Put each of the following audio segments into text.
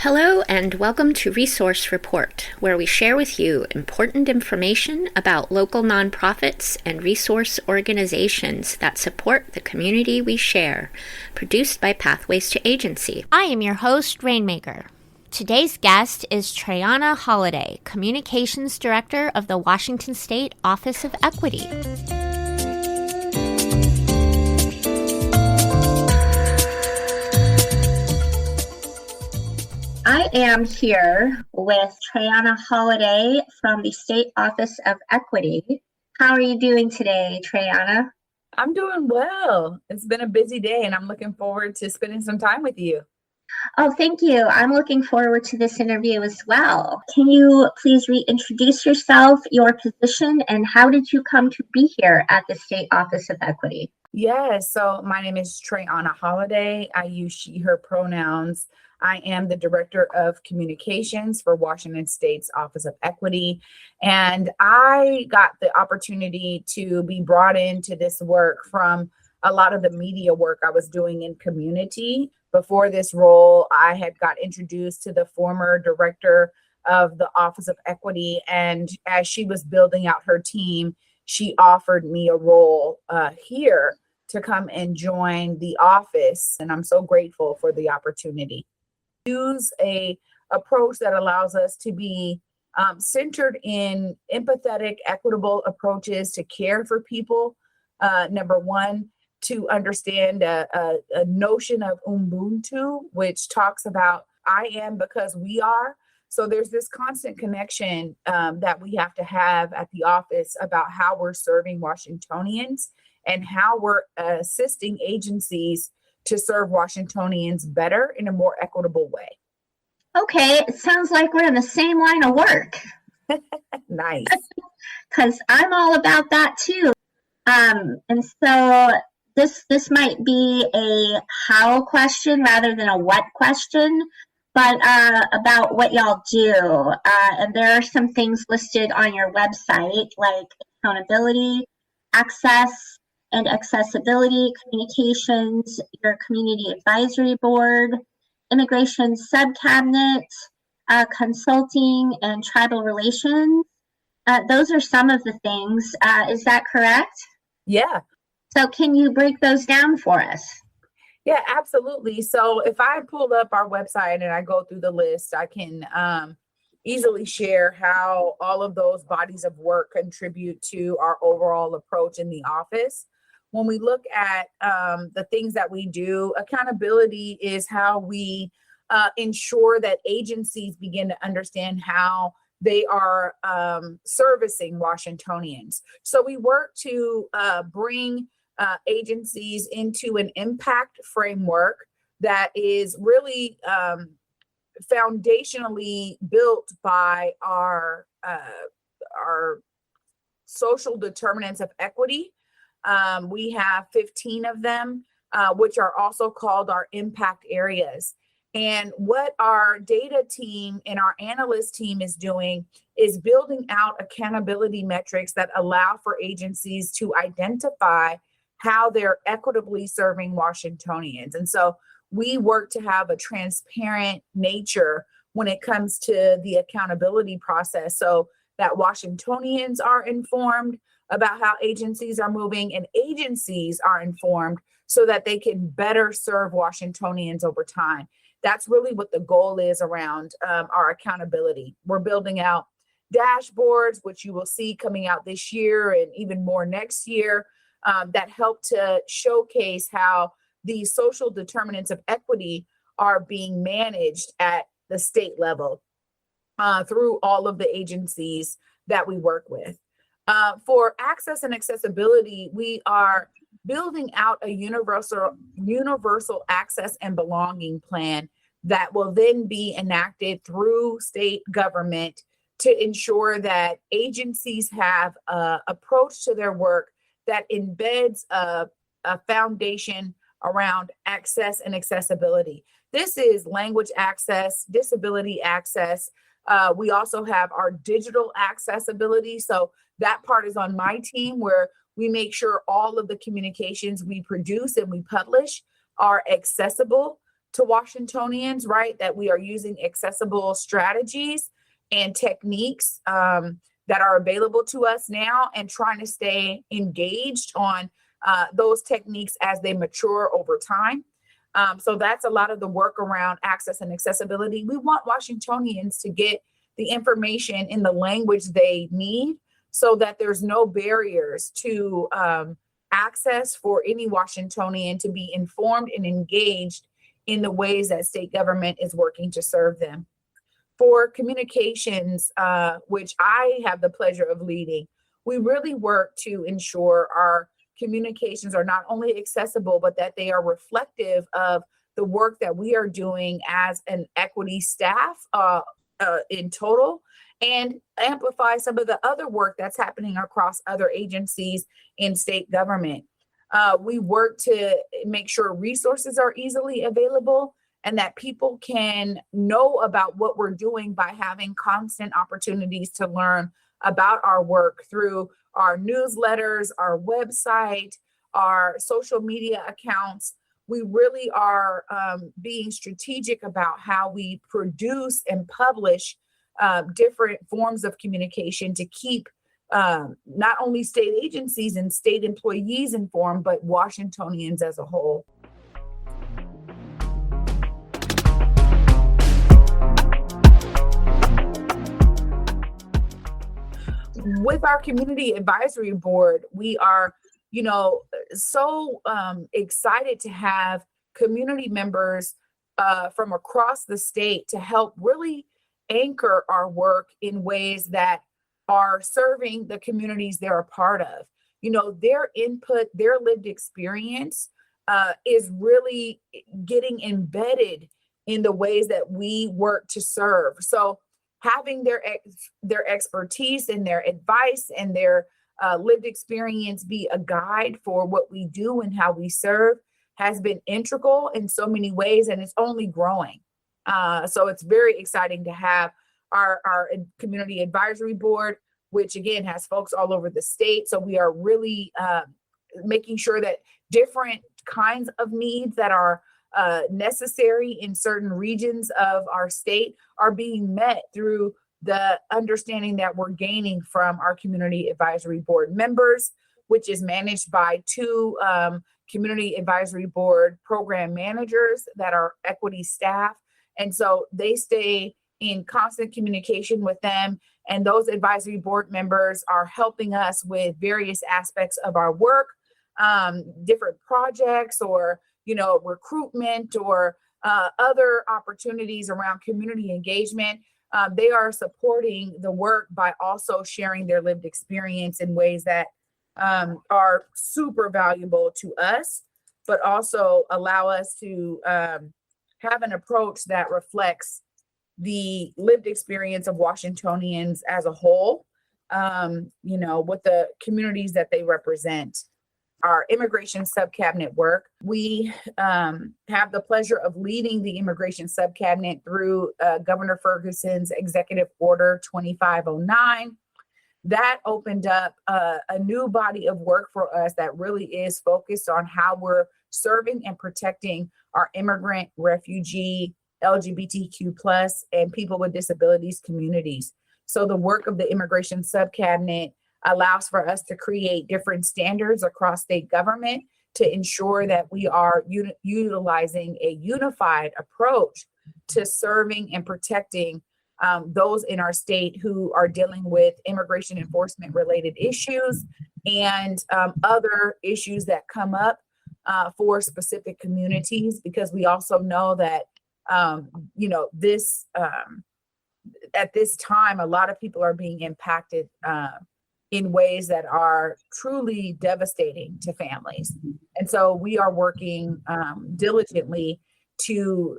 Hello and welcome to Resource Report, where we share with you important information about local nonprofits and resource organizations that support the community we share, produced by Pathways to Agency. I am your host, Rainmaker. Today's guest is TraeAnna Holiday, Communications Director of the Washington State Office of Equity. I am here with TraeAnna Holiday from the State Office of Equity. How are you doing today, TraeAnna? I'm doing well. It's been a busy day and I'm looking forward to spending some time with you. Oh, thank you. I'm looking forward to this interview as well. Can you please reintroduce yourself, your position, and how did you come to be here at the State Office of Equity? Yes, so my name is TraeAnna Holiday. I use she, her pronouns. I am the Director of Communications for Washington State's Office of Equity. And I got the opportunity to be brought into this work from a lot of the media work I was doing in community. Before this role, I had got introduced to the former director of the Office of Equity. And as she was building out her team, she offered me a role here to come and join the office. And I'm so grateful for the opportunity. Use a approach that allows us to be centered in empathetic, equitable approaches to care for people. Number one, to understand a notion of Ubuntu, which talks about I am because we are. So there's this constant connection that we have to have at the office about how we're serving Washingtonians and how we're assisting agencies to serve Washingtonians better in a more equitable way. Okay, it sounds like we're in the same line of work. Nice. Because I'm all about that too. And so this might be a how question rather than a what question, but about what y'all do. And there are some things listed on your website like accountability, access and accessibility, communications, your community advisory board, immigration subcabinet, consulting, and tribal relations. Those are some of the things. Is that correct? Yeah. So can you break those down for us? Yeah, absolutely. So if I pull up our website and I go through the list, I can easily share how all of those bodies of work contribute to our overall approach in the office. When we look at the things that we do, accountability is how we ensure that agencies begin to understand how they are servicing Washingtonians. So we work to bring agencies into an impact framework that is really foundationally built by our social determinants of equity. We have 15 of them, which are also called our impact areas. And what our data team and our analyst team is doing is building out accountability metrics that allow for agencies to identify how they're equitably serving Washingtonians. And so we work to have a transparent nature when it comes to the accountability process so that Washingtonians are informed about how agencies are moving and agencies are informed so that they can better serve Washingtonians over time. That's really what the goal is around our accountability. We're building out dashboards, which you will see coming out this year and even more next year, that help to showcase how the social determinants of equity are being managed at the state level through all of the agencies that we work with. For access and accessibility, we are building out a universal access and belonging plan that will then be enacted through state government to ensure that agencies have an approach to their work that embeds a foundation around access and accessibility. This is language access, disability access. We also have our digital accessibility. So that part is on my team where we make sure all of the communications we produce and we publish are accessible to Washingtonians, right? That we are using accessible strategies and techniques that are available to us now, and trying to stay engaged on those techniques as they mature over time. So that's a lot of the work around access and accessibility. We want Washingtonians to get the information in the language they need, so that there's no barriers to access for any Washingtonian to be informed and engaged in the ways that state government is working to serve them. For communications, which I have the pleasure of leading, we really work to ensure our communications are not only accessible, but that they are reflective of the work that we are doing as an equity staff in total, and amplify some of the other work that's happening across other agencies in state government. We work to make sure resources are easily available, and that people can know about what we're doing by having constant opportunities to learn about our work through our newsletters, our website, our social media accounts. We really are being strategic about how we produce and publish different forms of communication to keep not only state agencies and state employees informed, but Washingtonians as a whole. With our community advisory board, we are, so excited to have community members from across the state to help really anchor our work in ways that are serving the communities they're a part of. Their input, their lived experience is really getting embedded in the ways that we work to serve. So having their expertise and their advice and their lived experience be a guide for what we do and how we serve has been integral in so many ways, and it's only growing. So it's very exciting to have our community advisory board, which again has folks all over the state. So we are really making sure that different kinds of needs that are necessary in certain regions of our state are being met through the understanding that we're gaining from our community advisory board members, which is managed by two community advisory board program managers that are equity staff. And so they stay in constant communication with them. And those advisory board members are helping us with various aspects of our work, different projects, or recruitment, or other opportunities around community engagement. They are supporting the work by also sharing their lived experience in ways that are super valuable to us, but also allow us to have an approach that reflects the lived experience of Washingtonians as a whole, with the communities that they represent. Our immigration subcabinet work, we have the pleasure of leading the immigration subcabinet through Governor Ferguson's Executive Order 2509. That opened up a new body of work for us that really is focused on how we're serving and protecting our immigrant, refugee, LGBTQ+, and people with disabilities communities. So the work of the immigration subcabinet allows for us to create different standards across state government to ensure that we are utilizing a unified approach to serving and protecting those in our state who are dealing with immigration enforcement related issues and other issues that come up for specific communities, because we also know that at this time, a lot of people are being impacted in ways that are truly devastating to families. And so we are working diligently to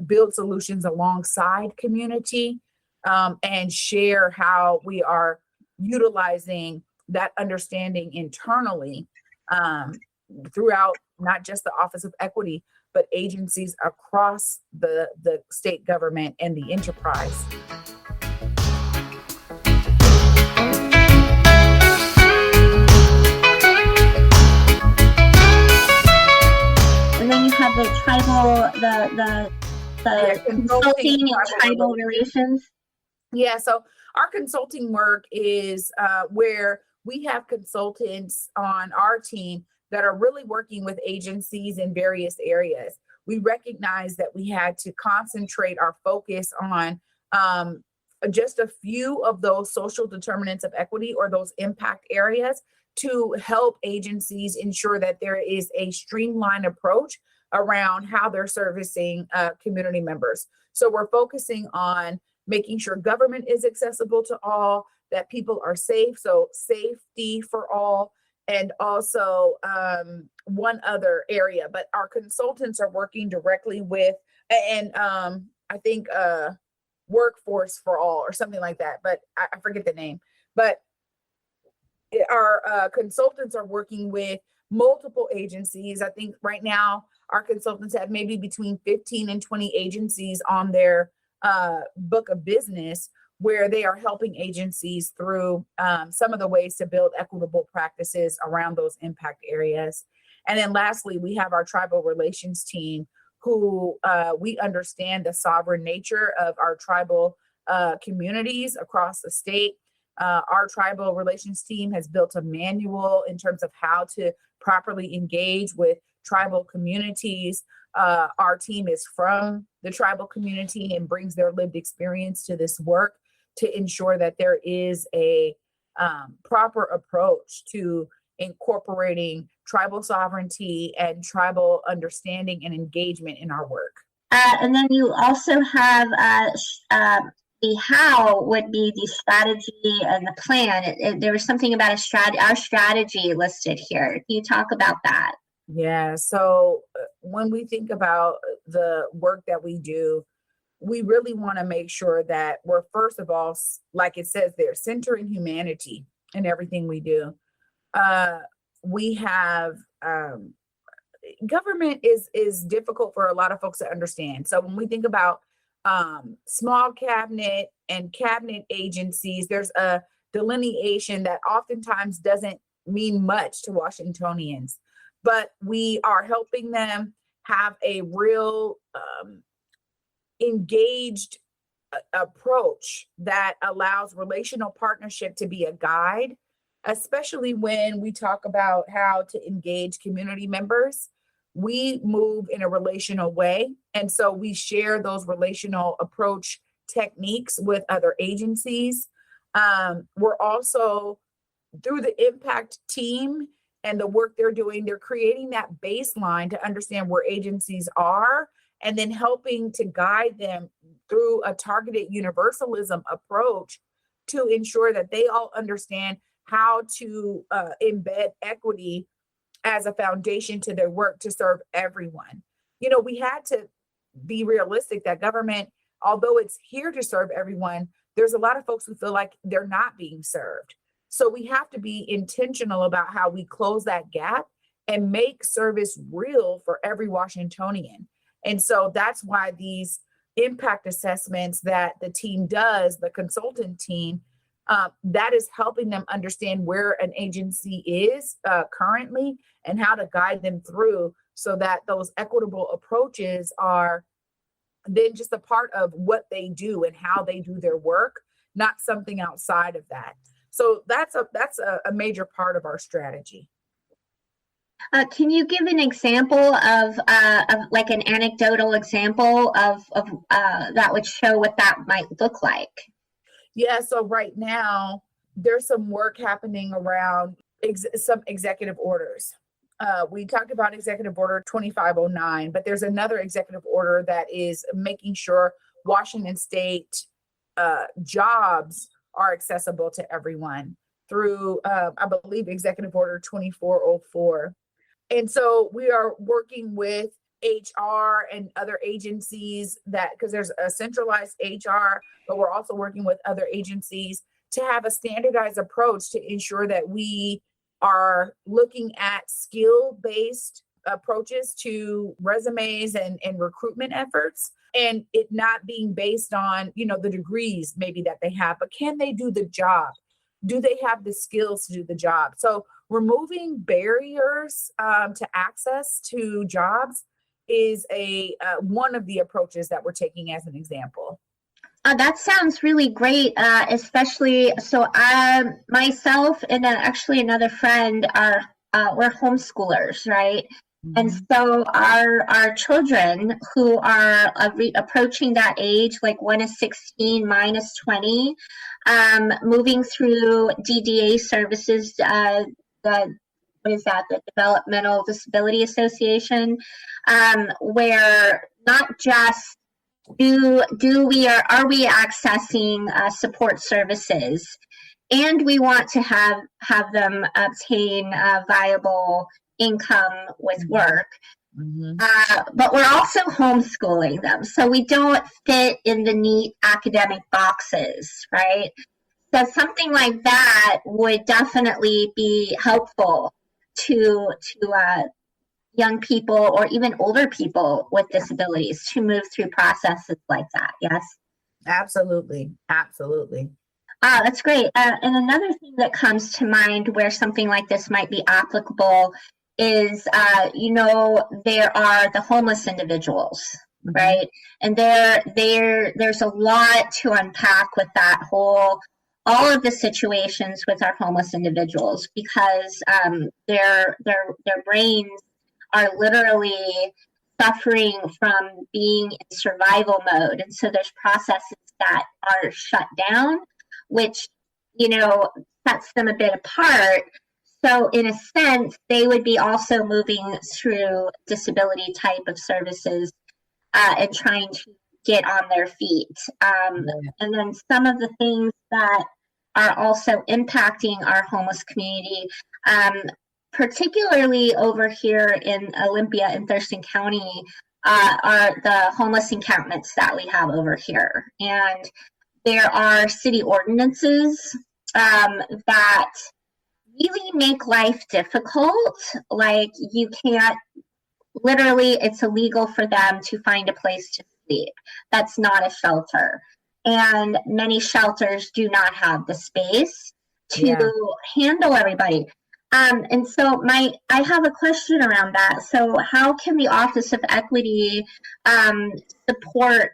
build solutions alongside community and share how we are utilizing that understanding internally throughout not just the Office of Equity, but agencies across the state government and the enterprise. And then you have the tribal, the consulting and tribal relations? Yeah, so our consulting work is where we have consultants on our team that are really working with agencies in various areas. We recognize that we had to concentrate our focus on just a few of those social determinants of equity or those impact areas to help agencies ensure that there is a streamlined approach around how they're servicing community members. So we're focusing on making sure government is accessible to all, that people are safe, so safety for all, and also one other area. But our consultants are working directly with, and I think workforce for all or something like that, but I forget the name. But our consultants are working with multiple agencies. I think right now our consultants have maybe between 15 and 20 agencies on their book of business, where they are helping agencies through some of the ways to build equitable practices around those impact areas. And then lastly, we have our tribal relations team, who we understand the sovereign nature of our tribal communities across the state. Our tribal relations team has built a manual in terms of how to properly engage with tribal communities. Our team is from the tribal community and brings their lived experience to this work to ensure that there is a proper approach to incorporating tribal sovereignty and tribal understanding and engagement in our work. And then you also have the how would be the strategy and the plan. There was something about our strategy listed here. Can you talk about that? Yeah, so when we think about the work that we do, we really want to make sure that we're, first of all, like it says there, centering humanity in everything we do. We have government is difficult for a lot of folks to understand. So when we think about small cabinet and cabinet agencies, there's a delineation that oftentimes doesn't mean much to Washingtonians, but we are helping them have a real engaged approach that allows relational partnership to be a guide, especially when we talk about how to engage community members. We move in a relational way. And so we share those relational approach techniques with other agencies. We're also, through the impact team and the work they're doing, they're creating that baseline to understand where agencies are, and then helping to guide them through a targeted universalism approach to ensure that they all understand how to embed equity as a foundation to their work to serve everyone. You know, we had to be realistic that government, although it's here to serve everyone, there's a lot of folks who feel like they're not being served. So we have to be intentional about how we close that gap and make service real for every Washingtonian. And so that's why these impact assessments that the team does, the consultant team, that is helping them understand where an agency is currently and how to guide them through, so that those equitable approaches are then just a part of what they do and how they do their work, not something outside of that. So that's a major part of our strategy. Can you give an example of like an anecdotal example of that would show what that might look like? Yeah, so right now there's some work happening around some executive orders. We talked about Executive Order 2509, but there's another executive order that is making sure Washington State jobs are accessible to everyone through, I believe, Executive Order 2404. And so we are working with HR and other agencies, that because there's a centralized HR, but we're also working with other agencies to have a standardized approach to ensure that we are looking at skill-based approaches to resumes and recruitment efforts, and it not being based on, you know, the degrees maybe that they have, but can they do the job? Do they have the skills to do the job? So removing barriers to access to jobs is a one of the approaches that we're taking as an example. That sounds really great, especially so myself and actually another friend are we're homeschoolers, right? And so our children who are approaching that age, like one is 16, mine is 20, moving through DDA services, what is that? The Developmental Disability Association, where not just are we accessing support services, and we want to have them obtain viable income with work, but we're also homeschooling them, so we don't fit in the neat academic boxes, right? So something like that would definitely be helpful to young people or even older people with disabilities to move through processes like that. Yes, absolutely. That's great. And another thing that comes to mind where something like this might be applicable is, there are the homeless individuals, right? And there's a lot to unpack with that all of the situations with our homeless individuals, because their brains are literally suffering from being in survival mode. And so there's processes that are shut down, which, sets them a bit apart. So in a sense, they would be also moving through disability type of services and trying to get on their feet. And then some of the things that are also impacting our homeless community, particularly over here in Olympia and Thurston County, are the homeless encampments that we have over here. And there are city ordinances that really make life difficult. Like, you can't, literally, it's illegal for them to find a place to sleep. That's not a shelter. And many shelters do not have the space to handle everybody. And so I have a question around that. So how can the Office of Equity support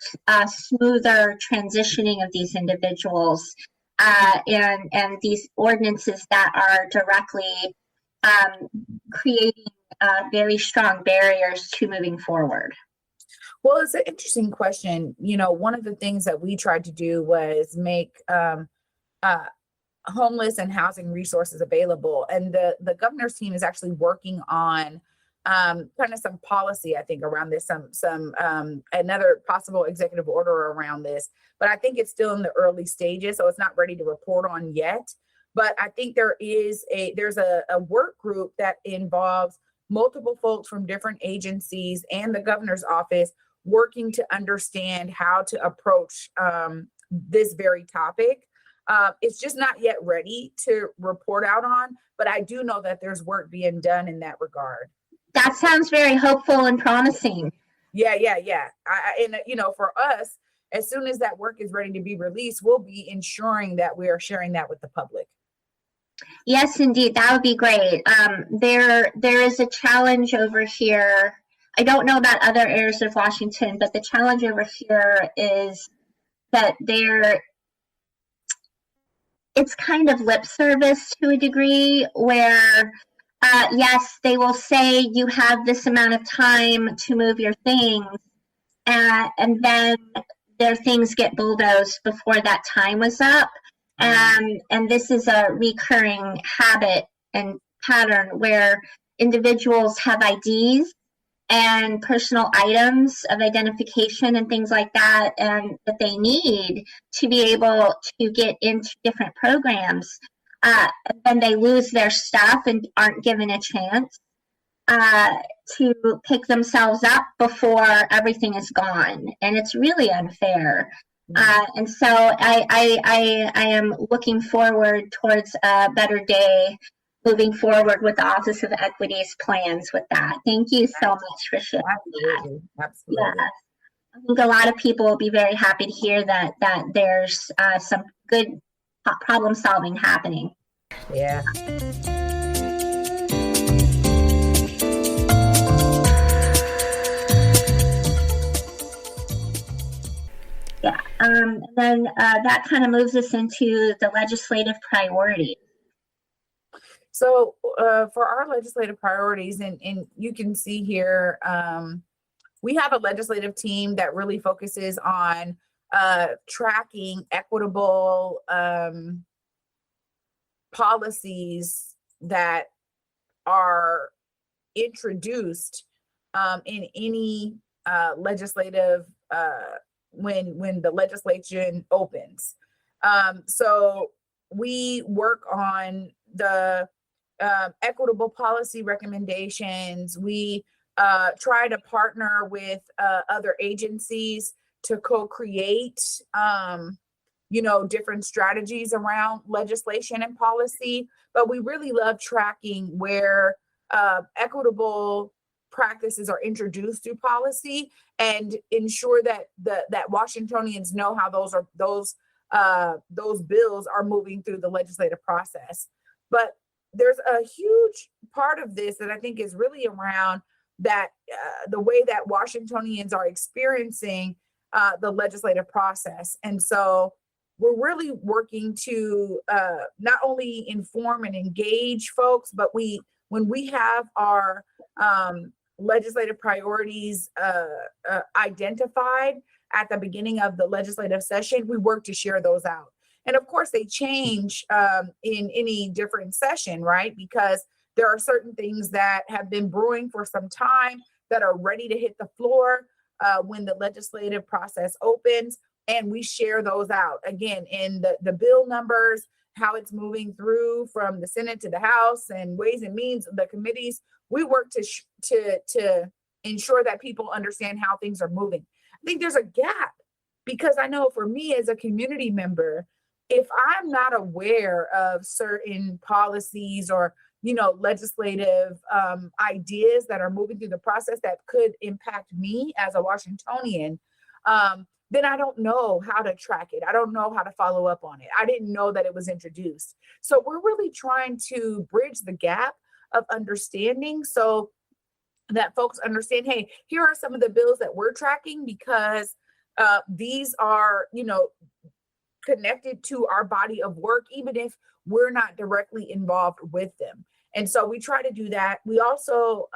smoother transitioning of these individuals and these ordinances that are directly creating very strong barriers to moving forward? Well, it's an interesting question. One of the things that we tried to do was make homeless and housing resources available. And the governor's team is actually working on kind of some policy, I think, around this, some another possible executive order around this. But I think it's still in the early stages, so it's not ready to report on yet. But I think there's a work group that involves multiple folks from different agencies and the governor's office working to understand how to approach this very topic. It's just not yet ready to report out on, but I do know that there's work being done in that regard. That sounds very hopeful and promising. Yeah. For us, as soon as that work is ready to be released, we'll be ensuring that we are sharing that with the public. Yes, indeed. That would be great. There is a challenge over here. I don't know about other areas of Washington, but the challenge over here is that it's kind of lip service to a degree, where yes, they will say you have this amount of time to move your things, and then their things get bulldozed before that time was up. And this is a recurring habit and pattern where individuals have IDs and personal items of identification and things like that, and that they need to be able to get into different programs. And they lose their stuff and aren't given a chance to pick themselves up before everything is gone. And it's really unfair. And so I am looking forward towards a better day moving forward with the Office of Equity's plans with that. Thank you so much for sharing that. Absolutely. Yeah. I think a lot of people will be very happy to hear that there's some good problem solving happening. Yeah. And then that kind of moves us into the legislative priorities. So for our legislative priorities, and you can see here, we have a legislative team that really focuses on tracking equitable policies that are introduced in any legislative when the legislation opens. So we work on the equitable policy recommendations. We try to partner with other agencies to co-create different strategies around legislation and policy, but we really love tracking where equitable practices are introduced through policy and ensure that that Washingtonians know how those bills are moving through the legislative process. But there's a huge part of this that I think is really around that the way that Washingtonians are experiencing the legislative process. And so we're really working to not only inform and engage folks, but when we have our legislative priorities identified at the beginning of the legislative session, we work to share those out. And of course, they change in any different session, right? Because there are certain things that have been brewing for some time that are ready to hit the floor when the legislative process opens, and we share those out. Again, in the bill numbers, how it's moving through from the Senate to the House, and Ways and Means, the committees, we work to ensure that people understand how things are moving. I think there's a gap because I know for me as a community member, if I'm not aware of certain policies or legislative ideas that are moving through the process that could impact me as a Washingtonian, then I don't know how to track it. I don't know how to follow up on it. I didn't know that it was introduced. So we're really trying to bridge the gap of understanding so that folks understand, hey, here are some of the bills that we're tracking because these are, connected to our body of work, even if we're not directly involved with them. And so we try to do that. We also,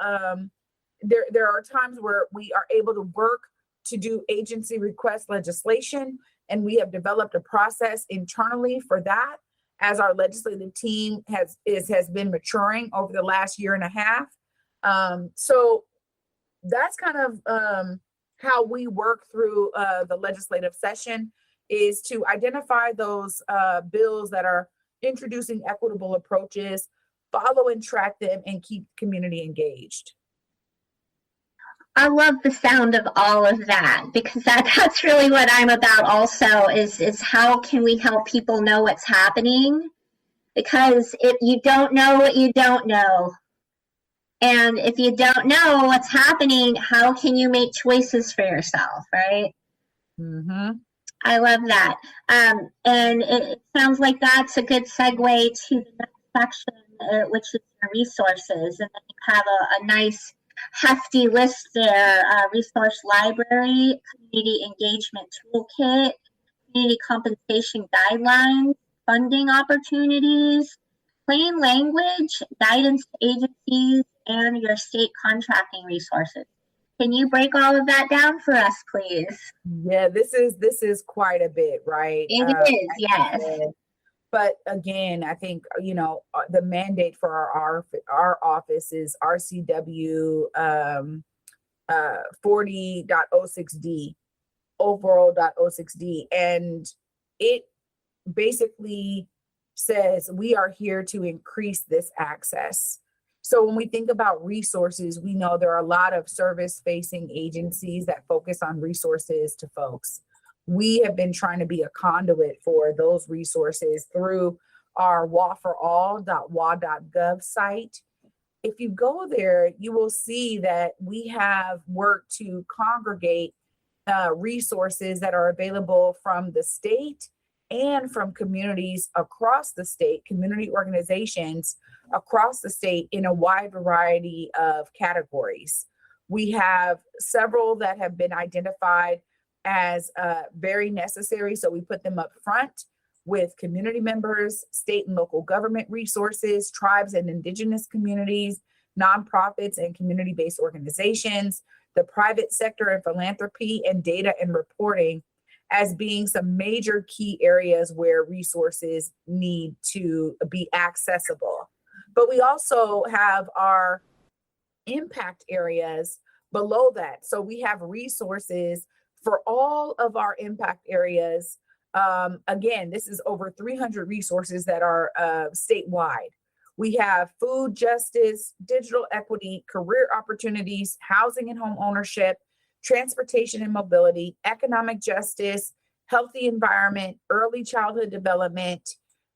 there are times where we are able to work to do agency request legislation, and we have developed a process internally for that as our legislative team has been maturing over the last year and a half. So that's kind of how we work through the legislative session, is to identify those bills that are introducing equitable approaches, follow and track them, and keep community engaged. I love the sound of all of that because that's really what I'm about also is how can we help people know what's happening? Because if you don't know what you don't know, and if you don't know what's happening, how can you make choices for yourself, right? Mm-hmm. I love that. And it sounds like that's a good segue to the next section, which is the resources. And then you have a nice hefty list there: resource library, community engagement toolkit, community compensation guidelines, funding opportunities, plain language, guidance to agencies, and your state contracting resources. Can you break all of that down for us, please? Yeah, this is quite a bit, right? It is, yes. But again, I think the mandate for our office is RCW 40.06D, overall.06D, and it basically says we are here to increase this access. So when we think about resources, we know there are a lot of service-facing agencies that focus on resources to folks. We have been trying to be a conduit for those resources through our waforall.wa.gov site. If you go there, you will see that we have worked to congregate resources that are available from the state and from communities across the state, community organizations across the state in a wide variety of categories. We have several that have been identified as very necessary. So we put them up front with community members, state and local government resources, tribes and indigenous communities, nonprofits and community-based organizations, the private sector and philanthropy, and data and reporting as being some major key areas where resources need to be accessible. But we also have our impact areas below that. So we have resources for all of our impact areas. Again, this is over 300 resources that are statewide. We have food justice, digital equity, career opportunities, housing and home ownership, transportation and mobility, economic justice, healthy environment, early childhood development,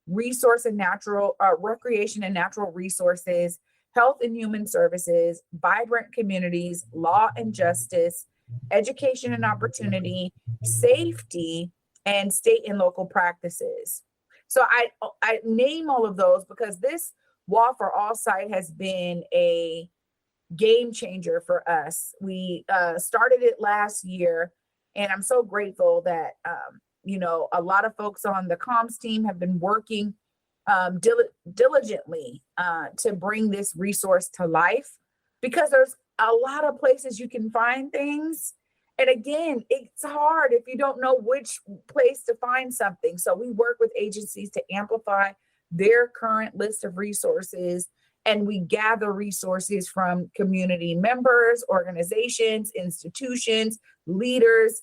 resource and natural recreation and natural resources, health and human services, vibrant communities, law and justice, education and opportunity, safety, and state and local practices. So I name all of those because this Law for All site has been a game changer for us. We started it last year, and I'm so grateful that a lot of folks on the comms team have been working diligently to bring this resource to life, because there's a lot of places you can find things. And again, it's hard if you don't know which place to find something. So we work with agencies to amplify their current list of resources, and we gather resources from community members, organizations, institutions, leaders,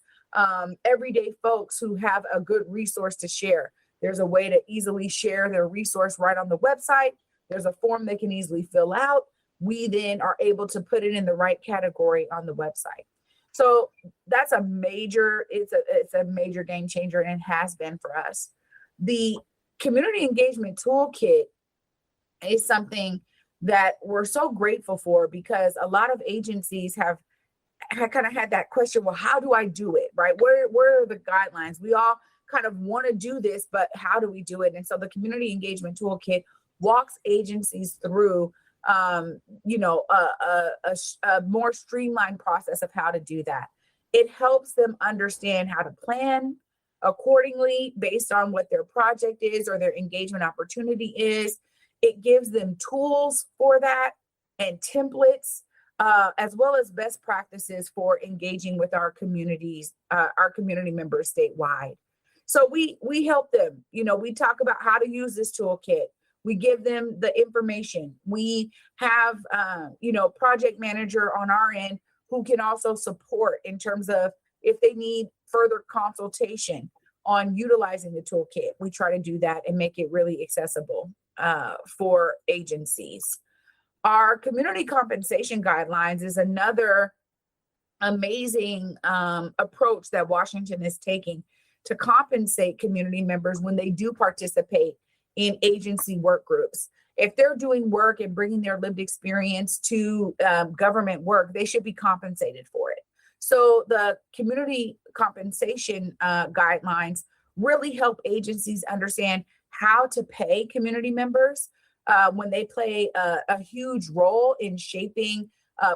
everyday folks who have a good resource to share. There's a way to easily share their resource right on the website. There's a form they can easily fill out. We then are able to put it in the right category on the website. So that's a major game changer, and it has been for us. The community engagement toolkit is something that we're so grateful for, because a lot of agencies have kind of had that question, well, how do I do it, right? Where are the guidelines? We all kind of want to do this, but how do we do it? And so the community engagement toolkit walks agencies through a more streamlined process of how to do that. It helps them understand how to plan accordingly based on what their project is or their engagement opportunity is. It gives them tools for that and templates, as well as best practices for engaging with our communities, our community members statewide. So we help them. We talk about how to use this toolkit. We give them the information. We have, project manager on our end who can also support in terms of if they need further consultation on utilizing the toolkit. We try to do that and make it really accessible for agencies. Our community compensation guidelines is another amazing approach that Washington is taking to compensate community members when they do participate in agency work groups. If they're doing work and bringing their lived experience to government work, they should be compensated for it. So the community compensation guidelines really help agencies understand how to pay community members when they play a huge role in shaping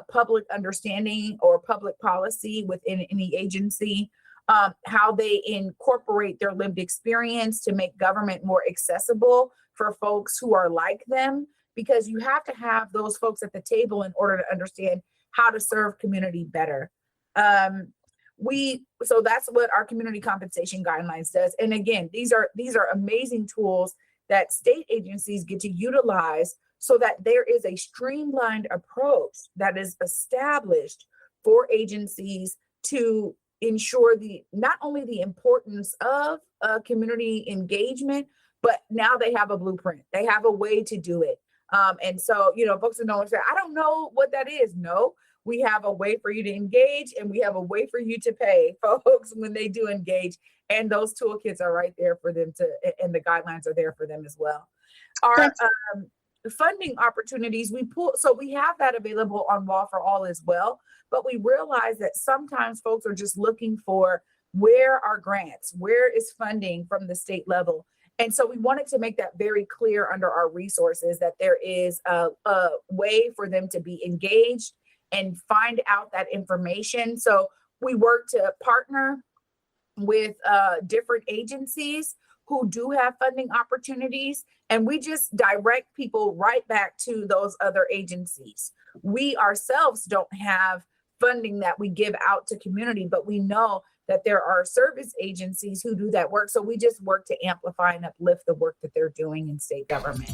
public understanding or public policy within any agency, how they incorporate their lived experience to make government more accessible for folks who are like them, because you have to have those folks at the table in order to understand how to serve community better. So that's what our community compensation guidelines does. And again, these are amazing tools that state agencies get to utilize so that there is a streamlined approach that is established for agencies to ensure not only the importance of community engagement, but now they have a blueprint. They have a way to do it. And so, folks who know, say, I don't know what that is. No, we have a way for you to engage, and we have a way for you to pay folks when they do engage. And those toolkits are right there for them and the guidelines are there for them as well. Our funding opportunities, we have that available on Law for All as well, but we realize that sometimes folks are just looking for where are grants, where is funding from the state level. And so we wanted to make that very clear under our resources that there is a way for them to be engaged and find out that information. So we work to partner with different agencies who do have funding opportunities, and we just direct people right back to those other agencies. We ourselves don't have funding that we give out to community, but we know that there are service agencies who do that work. So we just work to amplify and uplift the work that they're doing in state government.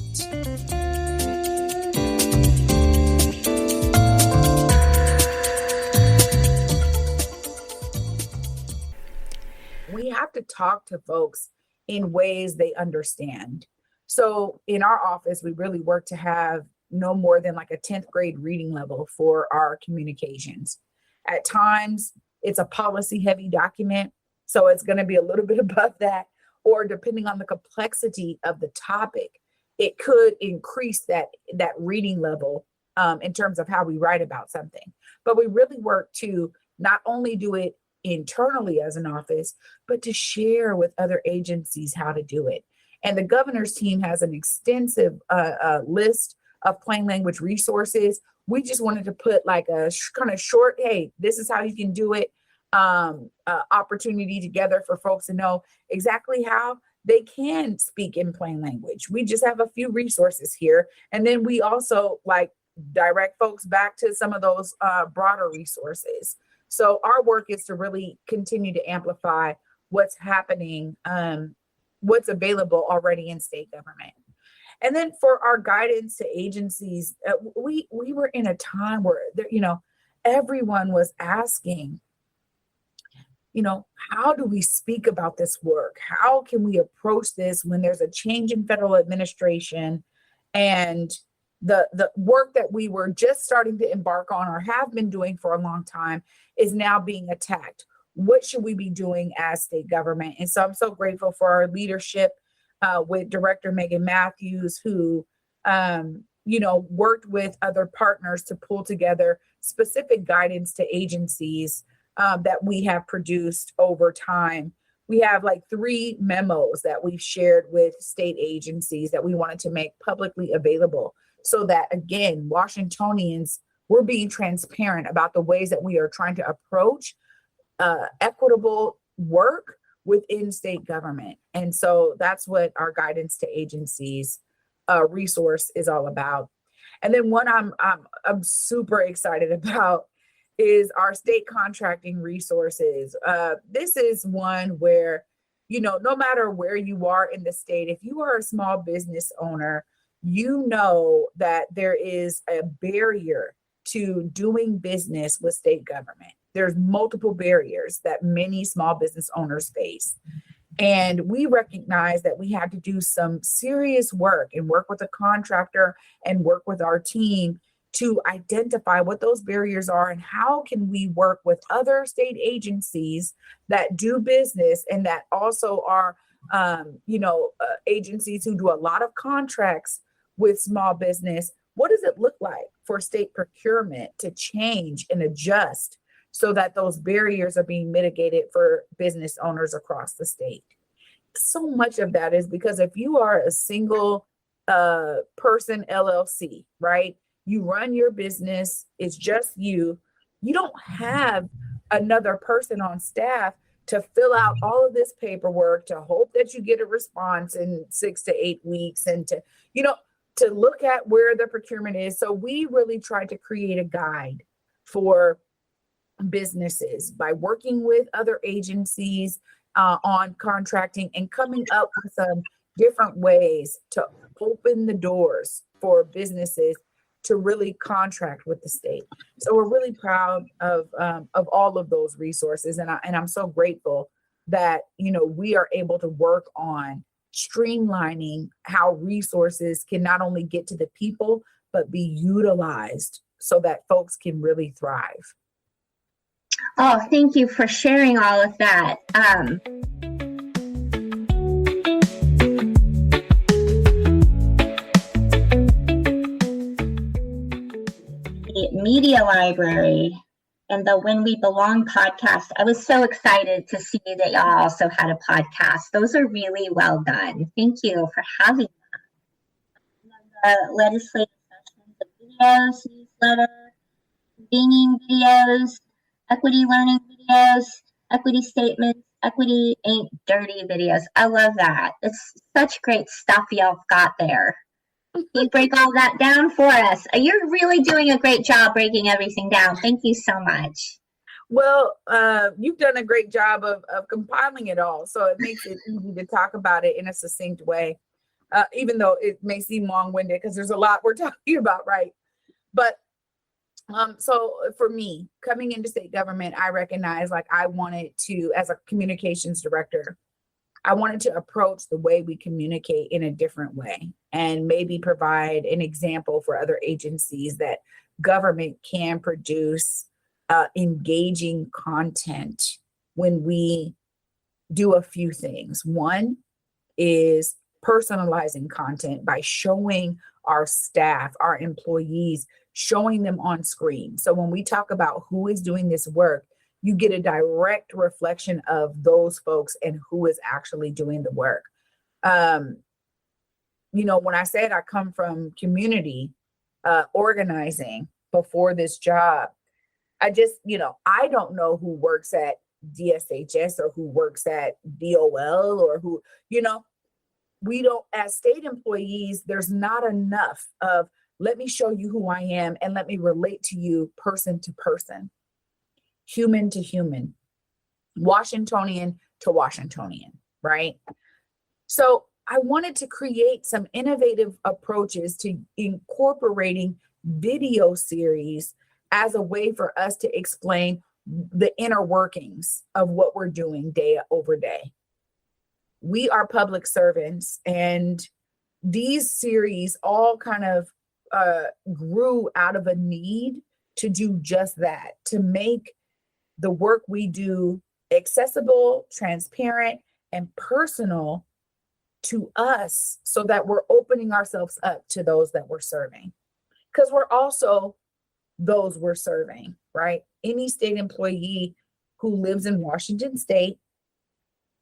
We have to talk to folks in ways they understand. So in our office, we really work to have no more than like a 10th grade reading level for our communications. At times, it's a policy heavy document, so it's going to be a little bit above that, or depending on the complexity of the topic, it could increase that reading level in terms of how we write about something. But we really work to not only do it internally as an office, but to share with other agencies how to do it. And the governor's team has an extensive list of plain language resources. We just wanted to put like a kind of short, hey, this is how you can do it, opportunity together for folks to know exactly how they can speak in plain language. We just have a few resources here. And then we also like direct folks back to some of those broader resources. So our work is to really continue to amplify what's happening, what's available already in state government. And then for our guidance to agencies, we were in a time where everyone was asking, how do we speak about this work? How can we approach this when there's a change in federal administration and the work that we were just starting to embark on or have been doing for a long time is now being attacked? What should we be doing as state government? And so I'm so grateful for our leadership with Director Megan Matthews, who, worked with other partners to pull together specific guidance to agencies that we have produced over time. We have like 3 memos that we've shared with state agencies that we wanted to make publicly available so that, again, Washingtonians, we're being transparent about the ways that we are trying to approach equitable work within state government. And so that's what our guidance to agencies resource is all about. And then one I'm super excited about is our state contracting resources. This is one where, no matter where you are in the state, if you are a small business owner, you know that there is a barrier to doing business with state government. There's multiple barriers that many small business owners face. And we recognize that we had to do some serious work and work with a contractor and work with our team to identify what those barriers are and how can we work with other state agencies that do business and that also are, agencies who do a lot of contracts with small business. What does it look like for state procurement to change and adjust so that those barriers are being mitigated for business owners across the state? So much of that is because if you are a single person LLC, right? You run your business, it's just you don't have another person on staff to fill out all of this paperwork, to hope that you get a response in 6 to 8 weeks, and to look at where the procurement is. So we really tried to create a guide for businesses by working with other agencies on contracting and coming up with some different ways to open the doors for businesses to really contract with the state. So we're really proud of all of those resources, and I'm so grateful that we are able to work on streamlining how resources can not only get to the people but be utilized so that folks can really thrive. Oh, thank you for sharing all of that. The Media Library and the When We Belong podcast. I was so excited to see that y'all also had a podcast. Those are really well done. Thank you for having them. The legislative sessions, the videos, newsletter, convening videos, equity learning videos, equity statements, Equity Ain't Dirty videos. I love that. It's such great stuff y'all got there. You break all that down for us. You're really doing a great job breaking everything down. Thank you so much. Well, you've done a great job of compiling it all. So it makes it easy to talk about it in a succinct way, even though it may seem long-winded because there's a lot we're talking about, right? But so for me, coming into state government, I recognize like I wanted to, as a communications director, I wanted to approach the way we communicate in a different way and maybe provide an example for other agencies that government can produce engaging content when we do a few things. One is personalizing content by showing our staff, our employees, showing them on screen. So when we talk about who is doing this work, you get a direct reflection of those folks and who is actually doing the work. You know, when I said I come from community organizing before this job, I just, you know, I don't know who works at DSHS or who works at DOL or who, you know, we don't, as state employees, there's not enough of, let me show you who I am and let me relate to you person to person, human to human, Washingtonian to Washingtonian, right? So I wanted to create some innovative approaches to incorporating video series as a way for us to explain the inner workings of what we're doing day over day. We are public servants, and these series all kind of grew out of a need to do just that, to make the work we do accessible, transparent, and personal to us so that we're opening ourselves up to those that we're serving. Because we're also those we're serving, right? Any state employee who lives in Washington State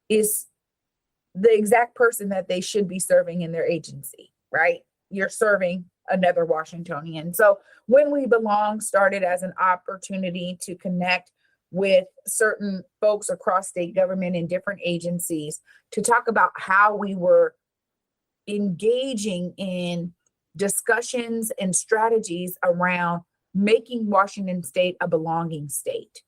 is the exact person that they should be serving in their agency, right? You're serving another Washingtonian. So When We Belong started as an opportunity to connect with certain folks across state government and different agencies to talk about how we were engaging in discussions and strategies around making Washington State a belonging state.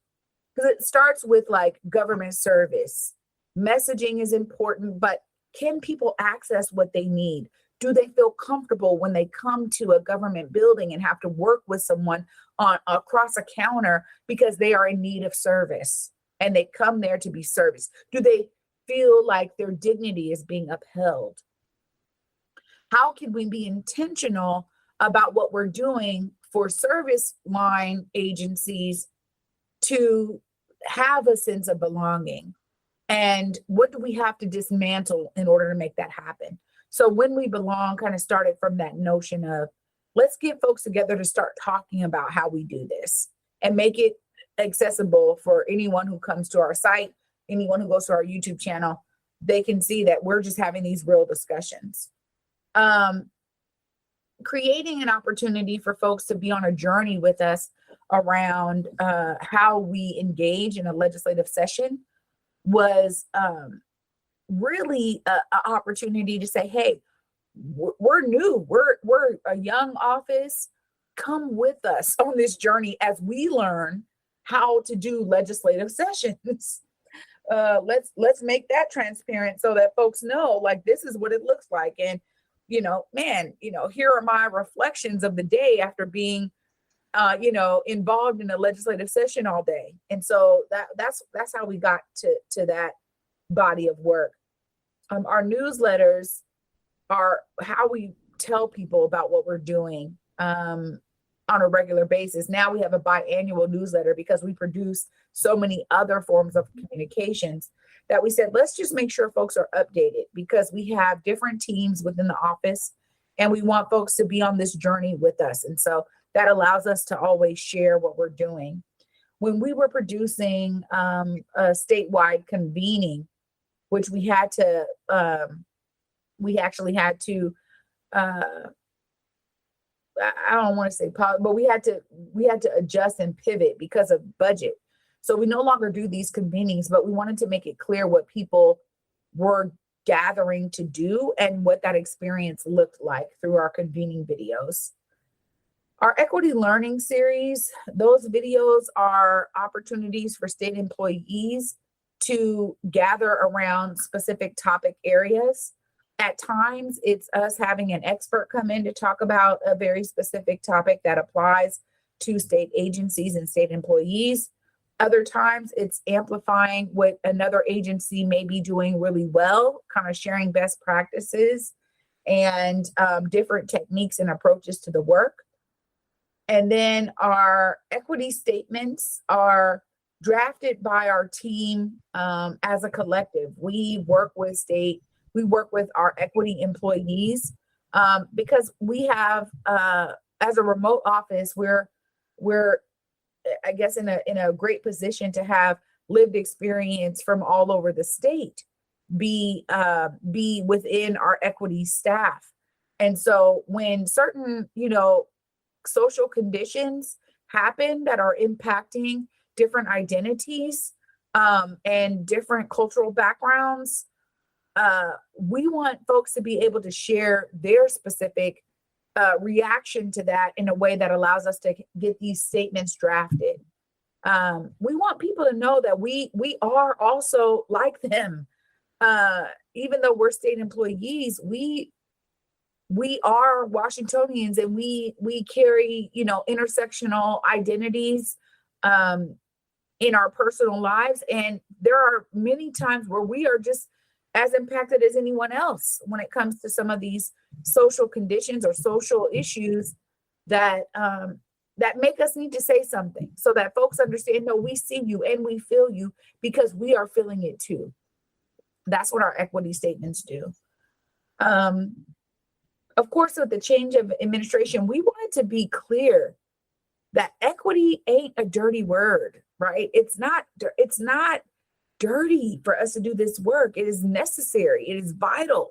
Because it starts with like government service. Messaging is important, but can people access what they need? Do they feel comfortable when they come to a government building and have to work with someone across a counter because they are in need of service and they come there to be serviced? Do they feel like their dignity is being upheld? How can we be intentional about what we're doing for service line agencies to have a sense of belonging? And what do we have to dismantle in order to make that happen? So When We Belong kind of started from that notion of, let's get folks together to start talking about how we do this and make it accessible for anyone who comes to our site, anyone who goes to our YouTube channel. They can see that we're just having these real discussions. Creating an opportunity for folks to be on a journey with us around how we engage in a legislative session was really an opportunity to say, hey, we're new, we're a young office. Come with us on this journey as we learn how to do legislative sessions. Let's make that transparent so that folks know, like, this is what it looks like. And, you know, man, you know, here are my reflections of the day after being, you know, involved in a legislative session all day. And so that's how we got to that body of work. Our newsletters are how we tell people about what we're doing on a regular basis. Now we have a biannual newsletter because we produce so many other forms of communications that we said, let's just make sure folks are updated, because we have different teams within the office and we want folks to be on this journey with us. And so that allows us to always share what we're doing. When we were producing a statewide convening, which we had to, we actually had to, I don't want to say, but we had to adjust and pivot because of budget. So we no longer do these convenings, but we wanted to make it clear what people were gathering to do and what that experience looked like through our convening videos. Our equity learning series, those videos are opportunities for state employees to gather around specific topic areas. At times, it's us having an expert come in to talk about a very specific topic that applies to state agencies and state employees. Other times, it's amplifying what another agency may be doing really well, kind of sharing best practices and different techniques and approaches to the work. And then our equity statements are drafted by our team as a collective. We work with our equity employees because we have, as a remote office, we're I guess in a great position to have lived experience from all over the state be within our equity staff. And so when certain, social conditions happen that are impacting different identities and different cultural backgrounds, we want folks to be able to share their specific reaction to that in a way that allows us to get these statements drafted. We want people to know that we are also like them. Even though we're state employees, we are Washingtonians, and we carry, intersectional identities in our personal lives. And there are many times where we are just as impacted as anyone else when it comes to some of these social conditions or social issues that make us need to say something so that folks understand, no, we see you and we feel you because we are feeling it too. That's what our equity statements do. Of course, with the change of administration, we wanted to be clear that equity ain't a dirty word, right? It's not dirty for us to do this work. It is necessary. It is vital.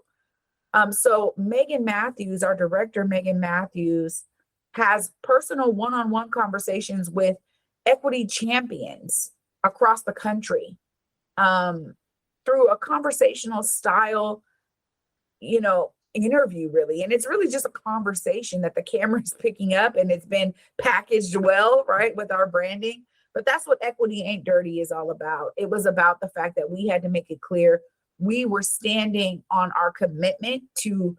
So Megan Matthews, our director, Megan Matthews, has personal one-on-one conversations with equity champions across the country through a conversational style, interview, really. And it's really just a conversation that the camera is picking up, and it's been packaged well, right, with our branding. But that's what Equity Ain't Dirty is all about. It was about the fact that we had to make it clear we were standing on our commitment to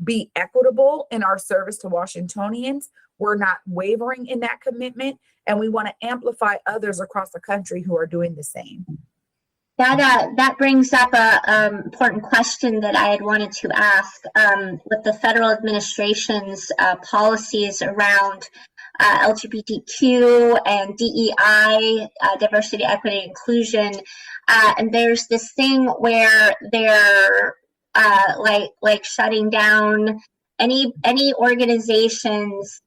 be equitable in our service to Washingtonians. We're not wavering in that commitment, and we want to amplify others across the country who are doing the same. That brings up a important question that I had wanted to ask. With the federal administration's policies around LGBTQ and DEI, diversity, equity, inclusion, and there's this thing where they're like shutting down any organization's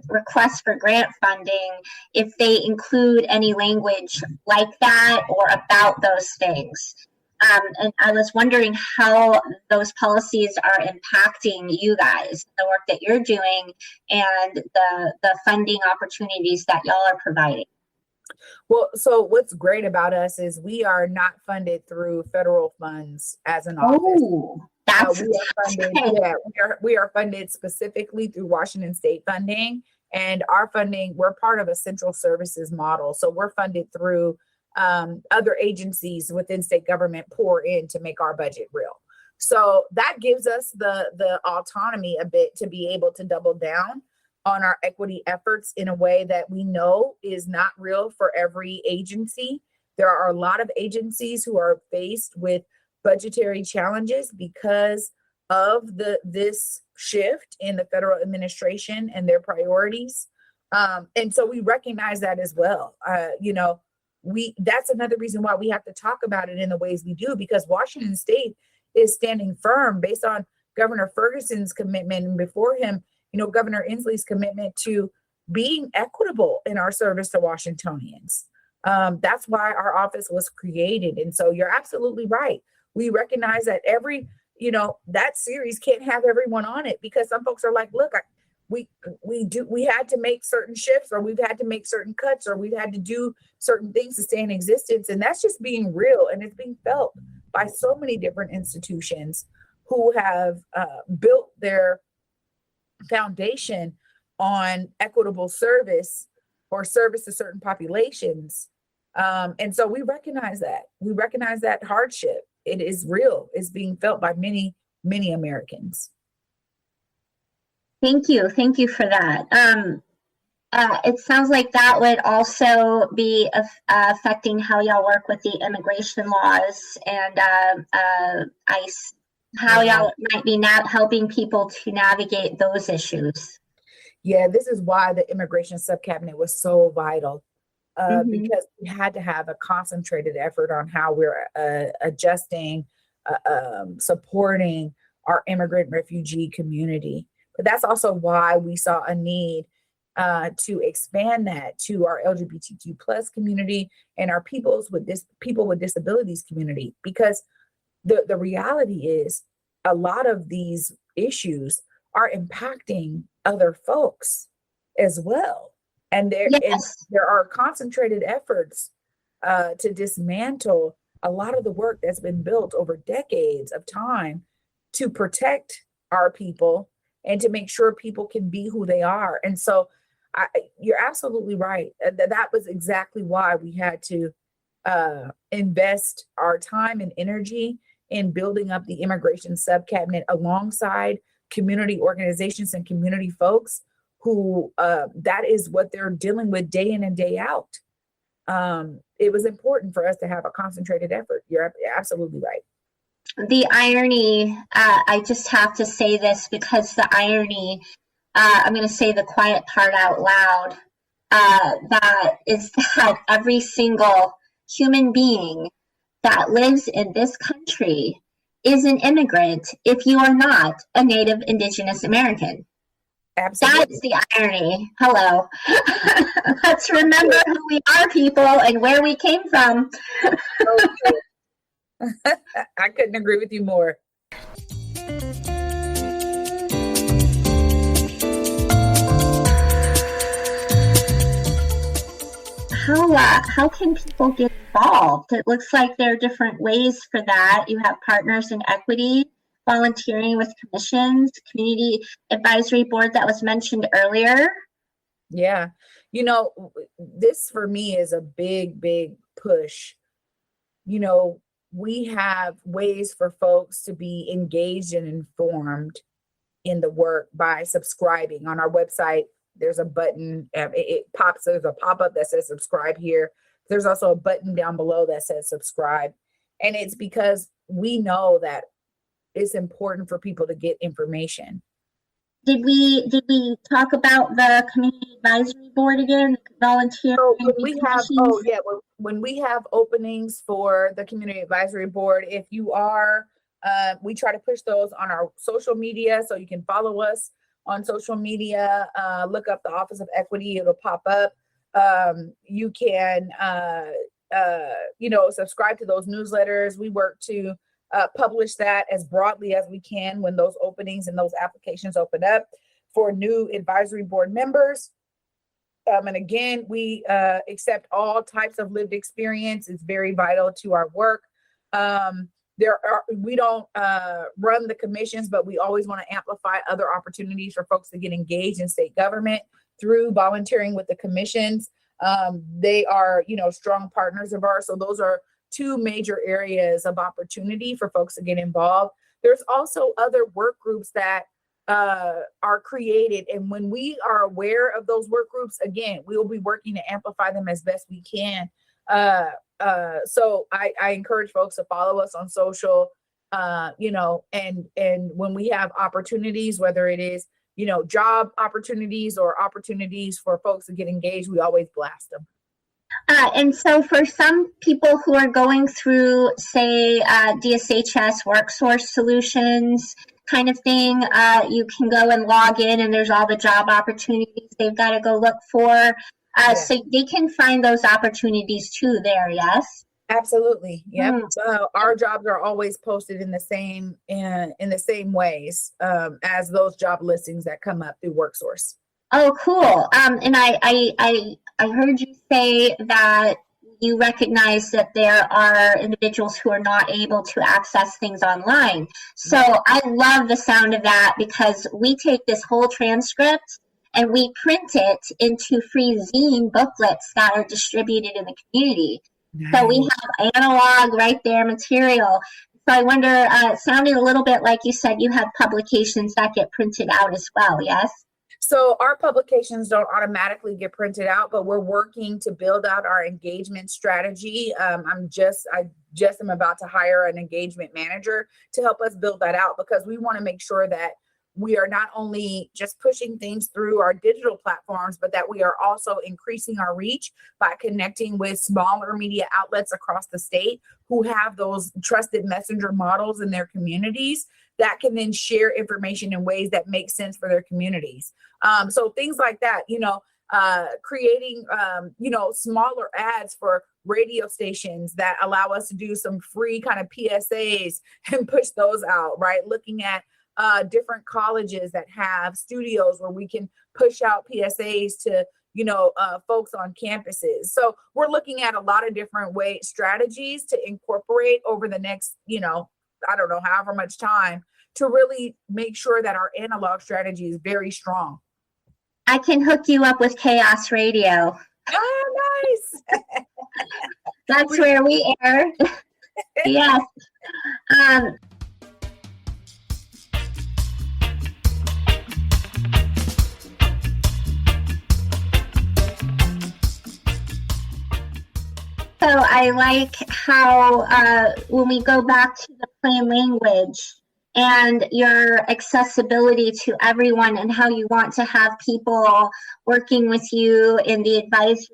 request for grant funding if they include any language like that or about those things. And I was wondering how those policies are impacting you guys, the work that you're doing, and the funding opportunities that y'all are providing. Well, so what's great about us is we are not funded through federal funds as an office. Oh, that's we are funded specifically through Washington state funding, and our funding, we're part of a central services model. So we're funded through other agencies within state government pour in to make our budget real. So that gives us the autonomy a bit to be able to double down on our equity efforts in a way that we know is not real for every agency. There are a lot of agencies who are faced with budgetary challenges because of this shift in the federal administration and their priorities. And so we recognize that as well. That's another reason why we have to talk about it in the ways we do, because Washington state is standing firm based on Governor Ferguson's commitment, and before him, Governor Inslee's commitment to being equitable in our service to Washingtonians. That's why our office was created. And so you're absolutely right. We recognize that that series can't have everyone on it, because some folks are like, look, we had to make certain shifts, or we've had to make certain cuts, or we've had to do certain things to stay in existence. And that's just being real, and it's being felt by so many different institutions who have built their foundation on equitable service or service to certain populations. And so we recognize that hardship. It is real. It's being felt by many, many Americans. Thank you for that. It sounds like that would also be affecting how y'all work with the immigration laws and ICE, how y'all might be helping people to navigate those issues. Yeah, this is why the immigration subcabinet was so vital, because we had to have a concentrated effort on how we're adjusting, supporting our immigrant refugee community. But that's also why we saw a need to expand that to our LGBTQ plus community and our people with disabilities community, because the reality is a lot of these issues are impacting other folks as well. And there are concentrated efforts to dismantle a lot of the work that's been built over decades of time to protect our people and to make sure people can be who they are. And so you're absolutely right. That was exactly why we had to invest our time and energy in building up the immigration subcabinet alongside community organizations and community folks who that is what they're dealing with day in and day out. It was important for us to have a concentrated effort. You're absolutely right. The irony, I just have to say this because the irony, I'm going to say the quiet part out loud, that is that every single human being that lives in this country is an immigrant if you are not a Native Indigenous American. Absolutely. That's the irony. Hello. Let's remember who we are, people, and where we came from. I couldn't agree with you more. How can people get involved? It looks like there are different ways for that. You have partners in equity, volunteering with commissions, community advisory board that was mentioned earlier. Yeah. This for me is a big, big push. We have ways for folks to be engaged and informed in the work by subscribing on our website. There's a button, there's a pop-up that says subscribe here. There's also a button down below that says subscribe. And it's because we know that it's important for people to get information. Did we talk about the community advisory board again? Volunteer. So when we have openings for the community advisory board, if you are, we try to push those on our social media, so you can follow us on social media. Look up the Office of Equity; it'll pop up. You can, subscribe to those newsletters. We work to publish that as broadly as we can when those openings and those applications open up for new advisory board members. And again, we accept all types of lived experience. It's very vital to our work. We don't run the commissions, but we always want to amplify other opportunities for folks to get engaged in state government through volunteering with the commissions. They are, strong partners of ours. So those are two major areas of opportunity for folks to get involved. There's also other work groups that are created. And when we are aware of those work groups, again, we will be working to amplify them as best we can. So I encourage folks to follow us on social, and when we have opportunities, whether it is, job opportunities or opportunities for folks to get engaged, we always blast them. And so for some people who are going through, say, DSHS work source solutions kind of thing, you can go and log in and there's all the job opportunities they've got to go look for. So they can find those opportunities too there, yes? Absolutely. Yep. Mm. Our jobs are always posted in the same ways as those job listings that come up through WorkSource. Oh, cool. And I heard you say that you recognize that there are individuals who are not able to access things online. So I love the sound of that, because we take this whole transcript and we print it into free zine booklets that are distributed in the community. So we have analog right there material. So I wonder, it sounded a little bit like you said you have publications that get printed out as well, yes? So our publications don't automatically get printed out, but we're working to build out our engagement strategy. I just am about to hire an engagement manager to help us build that out, because we want to make sure that we are not only just pushing things through our digital platforms, but that we are also increasing our reach by connecting with smaller media outlets across the state who have those trusted messenger models in their communities that can then share information in ways that make sense for their communities. So things like that, creating, smaller ads for radio stations that allow us to do some free kind of PSAs and push those out, right? Looking at different colleges that have studios where we can push out PSAs to, folks on campuses. So we're looking at a lot of different strategies to incorporate over the next, I don't know, however much time, to really make sure that our analog strategy is very strong. I can hook you up with Chaos Radio. Oh, nice. That's where we air. Yes. So I like how when we go back to the plain language and your accessibility to everyone, and how you want to have people working with you in the advisory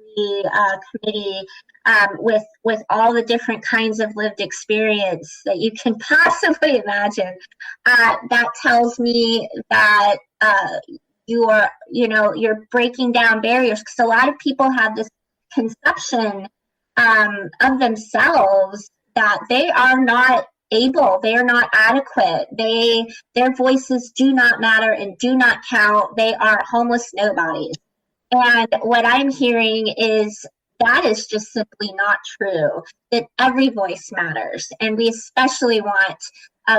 committee with all the different kinds of lived experience that you can possibly imagine. That tells me that you're breaking down barriers, because a lot of people have this conception of themselves that they are not able, they are not adequate, their voices do not matter and do not count, they are homeless nobodies. And what I'm hearing is that is just simply not true, that every voice matters, and we especially want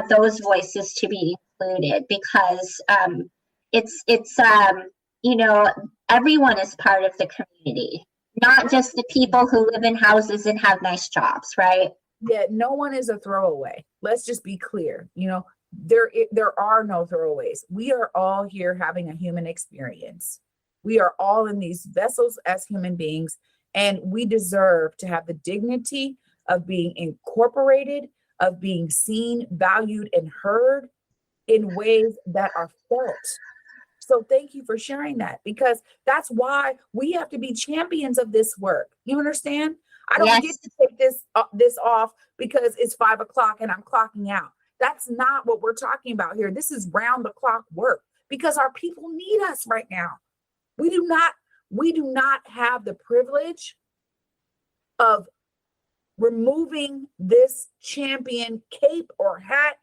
those voices to be included, because everyone is part of the community, not just the people who live in houses and have nice jobs, right? Yeah, no one is a throwaway. Let's just be clear. There are no throwaways. We are all here having a human experience. We are all in these vessels as human beings, and we deserve to have the dignity of being incorporated, of being seen, valued, and heard in ways that are felt. So thank you for sharing that, because that's why we have to be champions of this work. You understand? I don't get to take this off because it's 5 o'clock and I'm clocking out. That's not what we're talking about here. This is round the clock work, because our people need us right now. We do not have the privilege of removing this champion cape or hat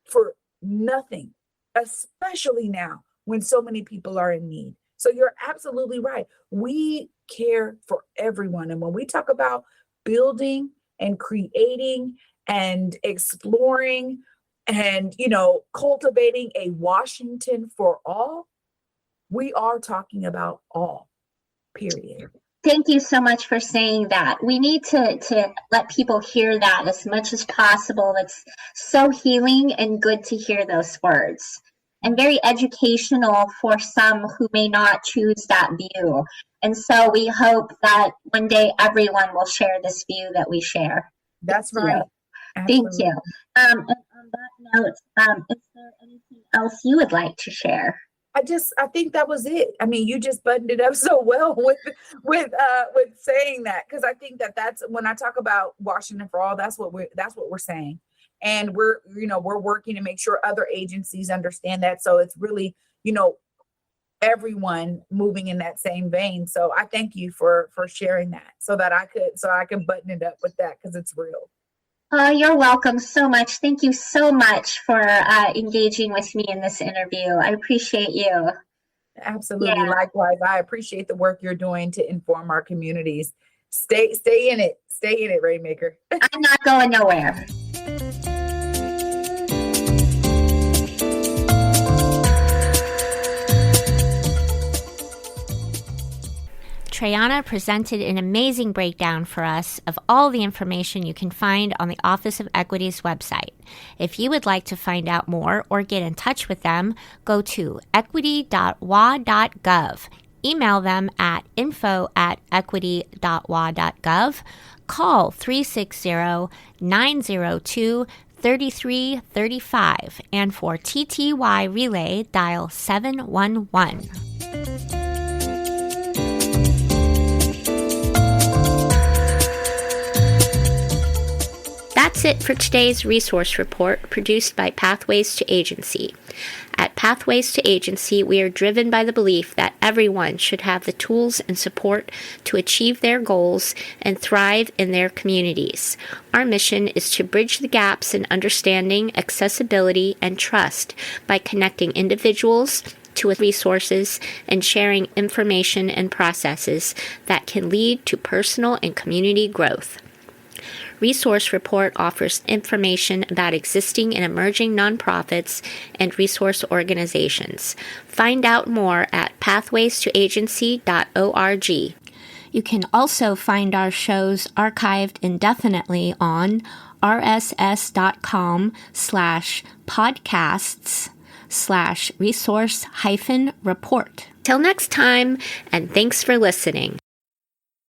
for nothing, especially now when so many people are in need. So you're absolutely right. We care for everyone. And when we talk about building and creating and exploring and, cultivating a Washington for all, we are talking about all, period. Thank you so much for saying that. We need to let people hear that as much as possible. It's so healing and good to hear those words, and very educational for some who may not choose that view. And so we hope that one day everyone will share this view that we share. That's right. Thank you. And on that note, is there anything else you would like to share? I think that was it. I mean, you just buttoned it up so well with saying that, because I think that's when I talk about Washington for all, that's what we're saying. And we're working to make sure other agencies understand that. So it's really, everyone moving in that same vein. So I thank you for sharing that so I can button it up with that, because it's real. You're welcome so much. Thank you so much for engaging with me in this interview. I appreciate you. Absolutely. Yeah. Likewise, I appreciate the work you're doing to inform our communities. Stay in it. Stay in it, Rainmaker. I'm not going nowhere. TraeAnna presented an amazing breakdown for us of all the information you can find on the Office of Equity's website. If you would like to find out more or get in touch with them, go to equity.wa.gov. Email them at info@equity.wa.gov. Call 360-902-3335. And for TTY Relay, dial 711. That's it for today's resource report produced by Pathways to Agency. At Pathways to Agency, we are driven by the belief that everyone should have the tools and support to achieve their goals and thrive in their communities. Our mission is to bridge the gaps in understanding, accessibility, and trust by connecting individuals to resources and sharing information and processes that can lead to personal and community growth. Resource Report offers information about existing and emerging nonprofits and resource organizations. Find out more at pathwaystoagency.org. You can also find our shows archived indefinitely on rss.com/podcasts/resource-report. Till next time, and thanks for listening.